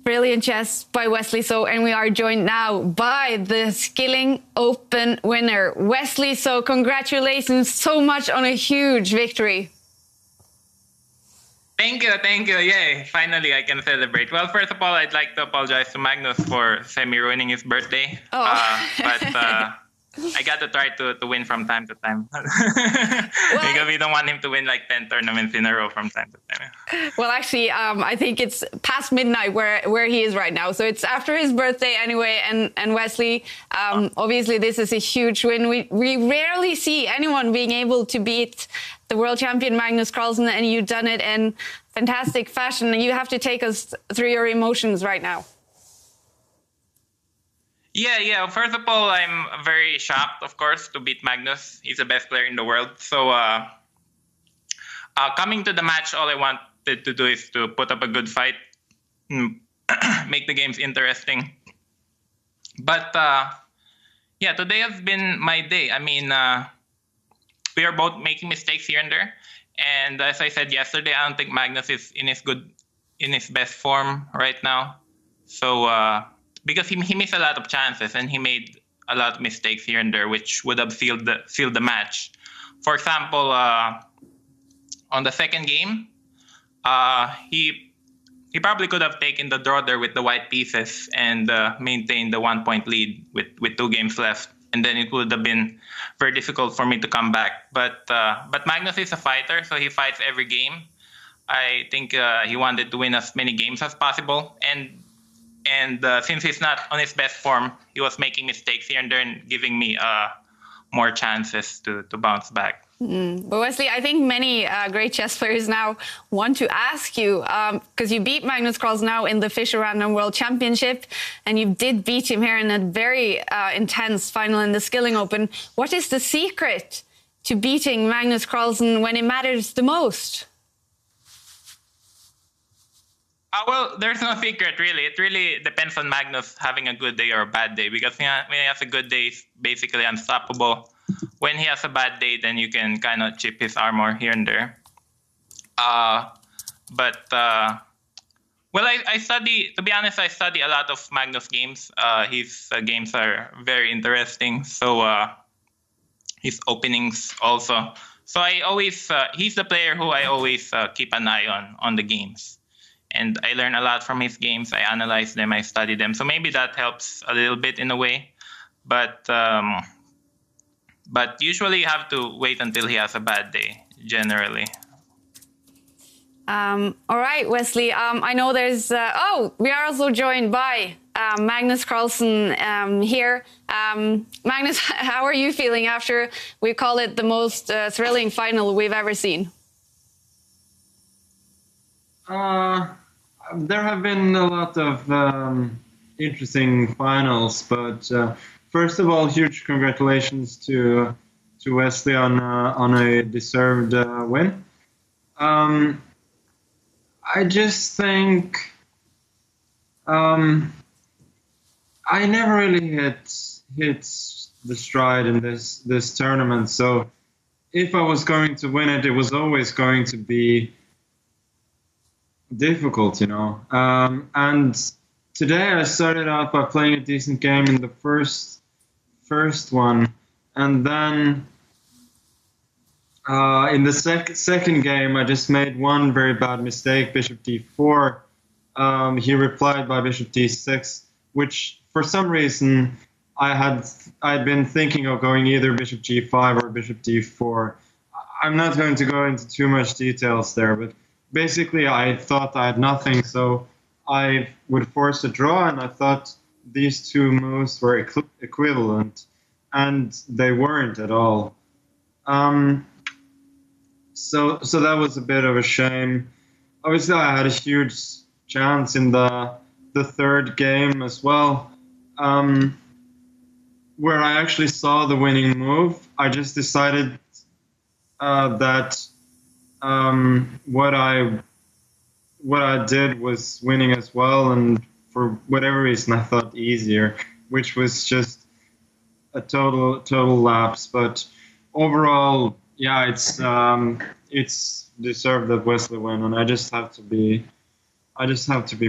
Brilliant chess by Wesley So, and we are joined now by the Skilling Open winner, Wesley So. Congratulations so much on a huge victory. Thank you. Yay, finally I can celebrate. Well, first of all, I'd like to apologize to Magnus for semi-ruining his birthday. But I got to try to win from time to time. Because we don't want him to win like 10 tournaments in a row from time to time. Well, actually, I think it's past midnight where he is right now. So it's after his birthday anyway. And Wesley, obviously this is a huge win. We rarely see anyone being able to beat the world champion Magnus Carlsen, and you've done it in fantastic fashion. You have to take us through your emotions right now. Yeah. First of all, I'm very shocked, of course, to beat Magnus. He's the best player in the world. So coming to the match, all I wanted to do is to put up a good fight, make the games interesting. But yeah, today has been my day. I mean, we are both making mistakes here and there. And as I said yesterday, I don't think Magnus is in his best form right now. So because he missed a lot of chances and he made a lot of mistakes here and there, which would have sealed the match. For example, on the second game, he probably could have taken the draw there with the white pieces and maintained the 1-point lead with 2 games left. And then it would have been very difficult for me to come back. But Magnus is a fighter, so he fights every game. I think he wanted to win as many games as possible. And since he's not on his best form, he was making mistakes here and there and giving me more chances to bounce back. But Wesley, I think many great chess players now want to ask you, because you beat Magnus Carlsen now in the Fischer Random World Championship, and you did beat him here in a very intense final in the Skilling Open. What is the secret to beating Magnus Carlsen when it matters the most? Well, there's no secret, really. It really depends on Magnus having a good day or a bad day, because when he has a good day, he's basically unstoppable. When he has a bad day, then you can kind of chip his armor here and there. Well, I study, to be honest, I study a lot of Magnus games. His games are very interesting. So his openings also. So I always, he's the player who I always keep an eye on the games. And I learn a lot from his games. I analyze them, I study them. So maybe that helps a little bit in a way. But usually you have to wait until he has a bad day, generally. All right, Wesley. I know there's... we are also joined by Magnus Carlsen here. Magnus, how are you feeling after we call it the most thrilling final we've ever seen? There have been a lot of interesting finals, but first of all, huge congratulations to Wesley on a deserved win. I just think I never really hit the stride in this tournament. So if I was going to win it, it was always going to be difficult, you know. And today I started out by playing a decent game in the first one, and then in the second game I just made one very bad mistake, bishop d4. He replied by bishop d6, which for some reason I'd been thinking of going either bishop g5 or bishop d4. I'm not going to go into too much details there, but basically I thought I had nothing, so I would force a draw, and I thought these two moves were equivalent, and they weren't at all. So that was a bit of a shame. Obviously, I had a huge chance in the third game as well, where I actually saw the winning move. I just decided that what I did was winning as well, and for whatever reason I thought easier, which was just a total lapse. But overall, yeah, it's deserved that Wesley win, and I just have to be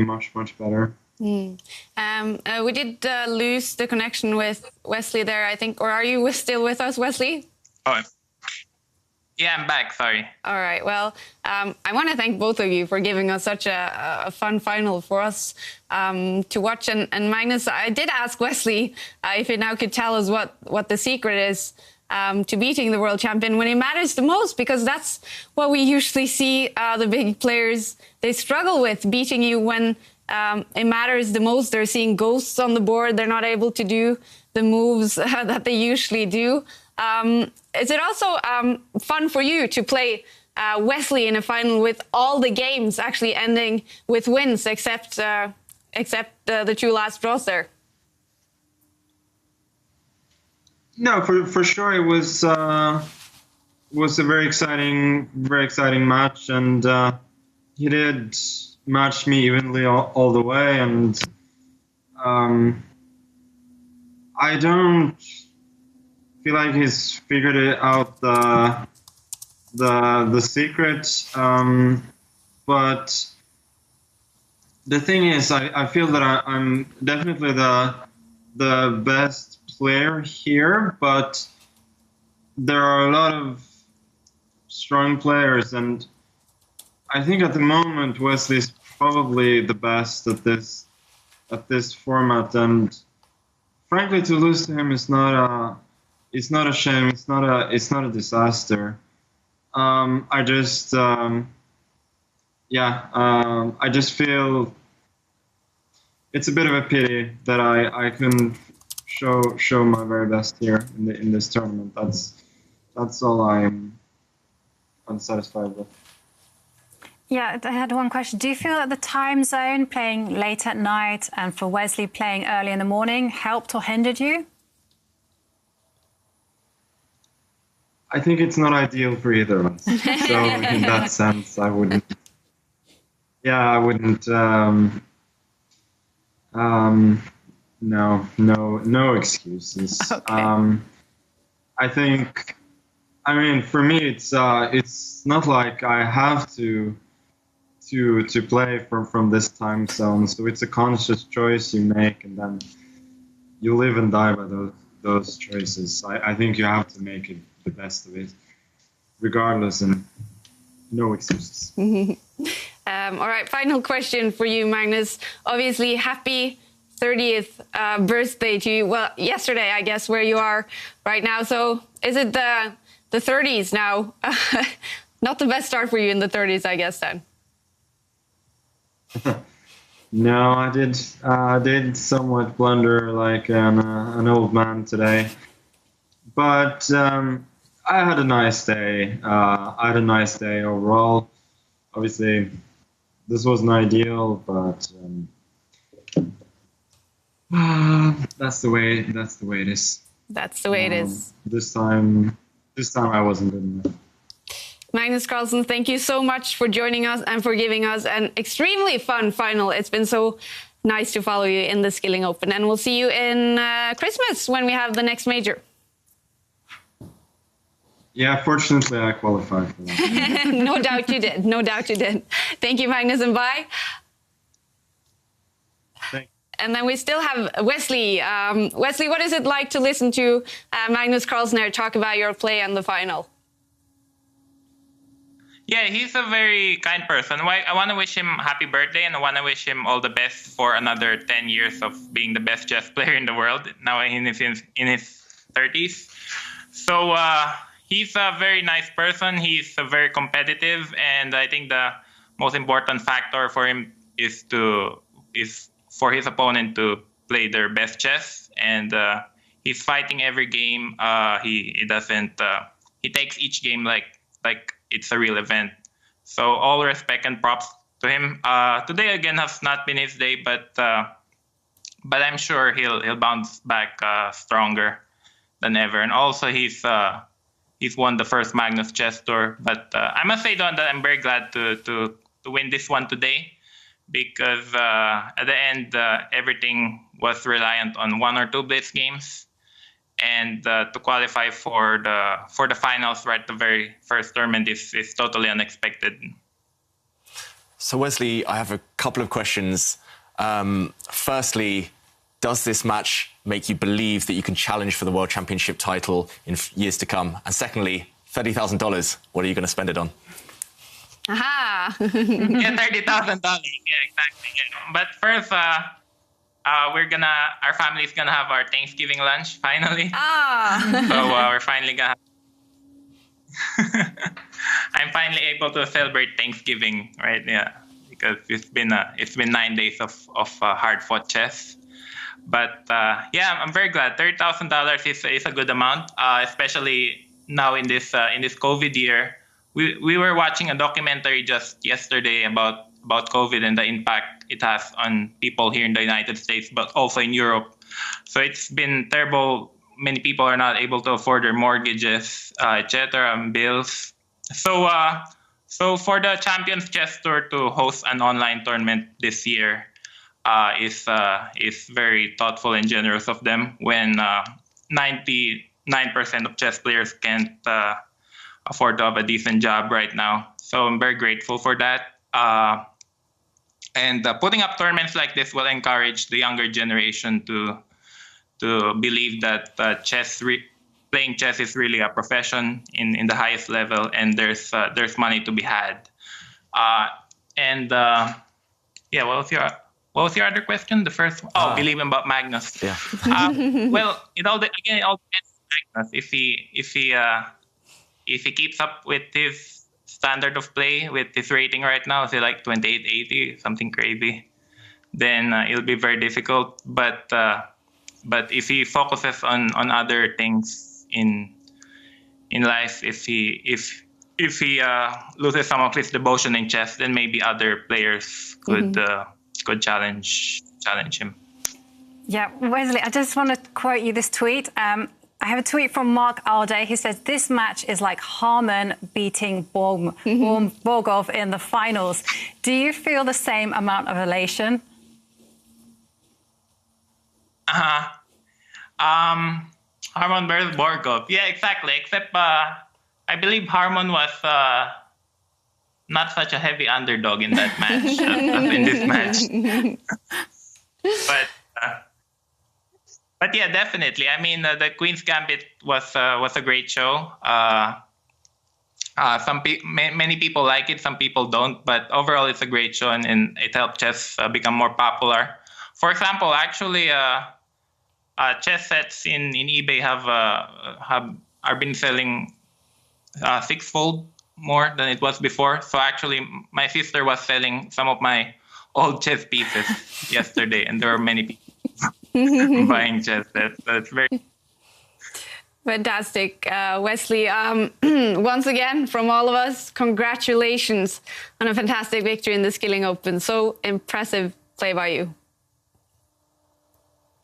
much better. We did lose the connection with Wesley there, I think. Or are you still with us, Wesley? Oh, yeah, I'm back. Sorry. All right. Well, I want to thank both of you for giving us such a fun final for us to watch. And Magnus, I did ask Wesley if he now could tell us what the secret is to beating the world champion when it matters the most, because that's what we usually see the big players, they struggle with, beating you when it matters the most. They're seeing ghosts on the board. They're not able to do the moves that they usually do. Is it also fun for you to play Wesley in a final with all the games actually ending with wins, except the two last draws there? No, for sure it was a very exciting match, and he did match me evenly all the way, and I don't feel like he's figured it out the secret, but the thing is, I feel that I'm definitely the best player here, but there are a lot of strong players, and I think at the moment Wesley's probably the best at this format, and frankly, to lose to him is not a shame. It's not a disaster. I just feel it's a bit of a pity that I couldn't show my very best here in this tournament. That's all I'm unsatisfied with. Yeah, I had one question. Do you feel that the time zone, playing late at night, and for Wesley playing early in the morning, helped or hindered you? I think it's not ideal for either of us. So in that sense, I wouldn't. Yeah, I wouldn't. No excuses. Okay. I think. I mean, for me, it's not like I have to play from this time zone. So it's a conscious choice you make, and then you live and die by those choices. I think you have to make it the best of it, regardless, and no excuses. All right, final question for you, Magnus. Obviously, happy 30th birthday to you. Well, yesterday, I guess, where you are right now. So is it the 30s now? Not the best start for you in the 30s, I guess, then. No, I did somewhat blunder like an old man today, but I had a nice day. I had a nice day overall. Obviously, this wasn't ideal, but that's the way it is. That's the way it is. This time I wasn't good enough. Magnus Carlsen, thank you so much for joining us and for giving us an extremely fun final. It's been so nice to follow you in the Skilling Open, and we'll see you in Christmas when we have the next major. Yeah, fortunately I qualified for that. No doubt you did. No doubt you did. Thank you, Magnus, and bye. And then we still have Wesley. Wesley, what is it like to listen to Magnus Carlsen talk about your play and the final? Yeah, he's a very kind person. I want to wish him happy birthday, and I want to wish him all the best for another 10 years of being the best chess player in the world, now in his 30s. So he's a very nice person. He's very competitive, and I think the most important factor for him is for his opponent to play their best chess, and he's fighting every game. He takes each game like it's a real event. So all respect and props to him. Today again has not been his day, but I'm sure he'll bounce back stronger than ever. And also he's won the first Magnus Chess Tour. But I must say though that I'm very glad to win this one today, because at the end everything was reliant on one or two blitz games. And to qualify for the finals right at the very first tournament is totally unexpected. So Wesley, I have a couple of questions. Firstly, does this match make you believe that you can challenge for the World Championship title in years to come? And secondly, $30,000, what are you going to spend it on? Aha! Yeah, $30,000. Yeah, exactly. Yeah. But first, our family's gonna have our Thanksgiving lunch finally. So we're finally gonna. I'm finally able to celebrate Thanksgiving, right? Yeah, because it's been 9 days of hard-fought chess. But yeah, I'm very glad. $30,000 is a good amount, especially now in this COVID year. We were watching a documentary just yesterday about COVID and the impact it has on people here in the United States, but also in Europe. So it's been terrible. Many people are not able to afford their mortgages, etc., and bills. So for the Champions Chess Tour to host an online tournament this year is very thoughtful and generous of them. When 99% of chess players can't afford to have a decent job right now. So I'm very grateful for that. And putting up tournaments like this will encourage the younger generation to believe that playing chess is really a profession in the highest level, and there's money to be had. Yeah, what was your other question? The first one? Believing about Magnus. Yeah. Well, it all depends on Magnus. If he keeps up with his standard of play, with his rating right now, say like 2880, something crazy, then it'll be very difficult. But if he focuses on other things in life, if he loses some of his devotion in chess, then maybe other players could challenge him. Yeah, Wesley, I just want to quote you this tweet. I have a tweet from Mark Alday. He says, this match is like Harman beating Borgov in the finals. Do you feel the same amount of elation? Harman versus Borgov. Yeah, exactly. Except I believe Harman was not such a heavy underdog in that match as in this match. But yeah, definitely. I mean, the Queen's Gambit was a great show. Many people like it, some people don't. But overall, it's a great show, and it helped chess become more popular. For example, actually, chess sets in eBay are been selling sixfold more than it was before. So actually, my sister was selling some of my old chess pieces yesterday, and there were many people buying chess sets. So it's very fantastic. Wesley, once again, from all of us, congratulations on a fantastic victory in the Skilling Open. So impressive play by you.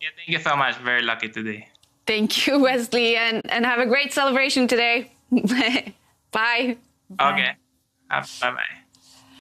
Yeah, thank you so much. Very lucky today. Thank you, Wesley, and have a great celebration today. Bye. Okay. Bye-bye.